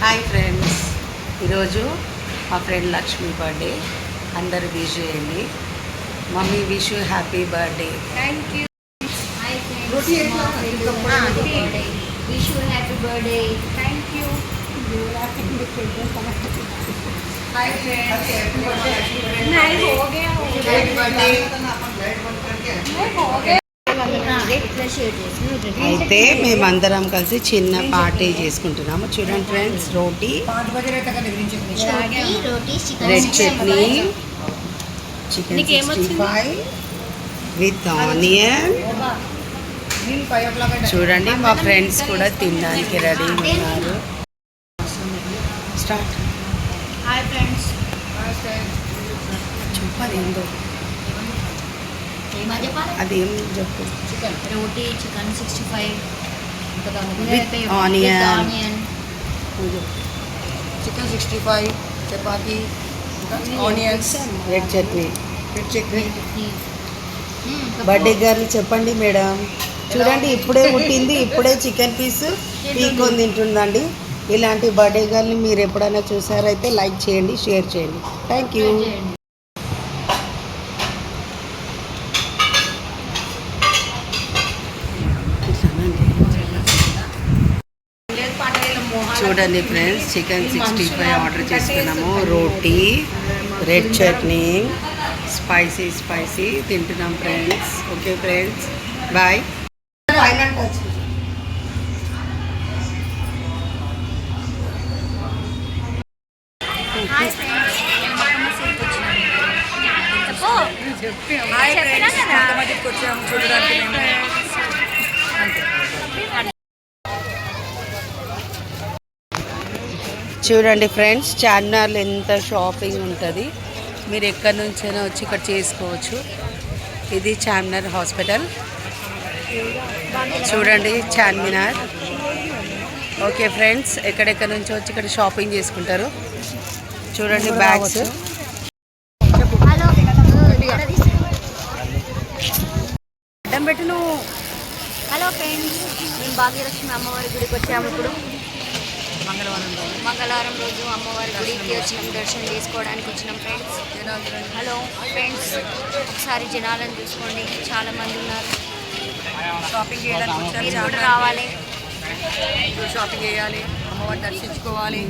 Hi friends, ఈరోజు మా friend Lakshmi birthday. అందరూ విష్ చేయండి. Mummy wish you happy birthday. Thank you. Hi friends, wish you happy birthday. Thank you. Hi friends, नहीं हो गया అయితే మేమందరం కలిసి చిన్న పార్టీ చేసుకుంటున్నాము. చూడండి friends, roti, red chutney, chicken 65 with onion. చూడండి మా ఫ్రెండ్స్ కూడా తినడానికి రెడీ ఉన్నారు. స్టార్ట్. हाय फ्रेंड्स, చెప్పాలి ఏందో అదేం చెప్పు. रोटी चिकन 65 విత్ ఆనియన్, చికెన్ 65 చపాతీ onions red chutney. Red chutney. Birthday girl చెప్పండి మేడం. చూడండి, ఇప్పుడే పుట్టింది, ఇప్పుడే చికెన్ పీస్ పీక్కొని తింటుందండి. ఇలాంటి బర్త్డే గర్ల్ని మీరు ఎప్పుడైనా చూసారైతే లైక్ చేయండి, షేర్ చేయండి. Thank you. చూడండి ఫ్రెండ్స్, చికెన్ 65 ఆర్డర్ చేసుకున్నాము. రోటీ, రెడ్ చట్నీ, స్పైసీ తింటున్నాం friends. Okay friends, bye. Final touch. Hi friends, hi friends, కొంతమందికి వచ్చాము చూడడానికి మేము. చూడండి ఫ్రెండ్స్, చార్మినార్లో ఎంత షాపింగ్ ఉంటుంది. మీరు ఎక్కడి నుంచైనా వచ్చి ఇక్కడ చేసుకోవచ్చు. ఇది చార్మినార్ హాస్పిటల్. చూడండి చార్మినార్. ఓకే ఫ్రెండ్స్, ఎక్కడెక్కడి నుంచి వచ్చి ఇక్కడ షాపింగ్ చేసుకుంటారు. చూడండి బ్యాగ్స్. అడ్డం పెట్టి నువ్వు. హలో ఫ్రెండ్స్, మేము భాగ్యలక్ష్మి అమ్మవారి గుడికి వచ్చాము. ఇప్పుడు మంగళవారం రోజు అమ్మవారి గుడికి వచ్చినాం, దర్శనం చేసుకోవడానికి వచ్చినాం ఫ్రెండ్స్. హలో ఫ్రెండ్స్, ఒకసారి జనాలను చూసుకోండి, చాలా మంది ఉన్నారు. షాపింగ్ చేయడానికి వచ్చాము. మీరు కూడా రావాలి. షాపింగ్ చేయాలి, అమ్మవారిని దర్శించుకోవాలి.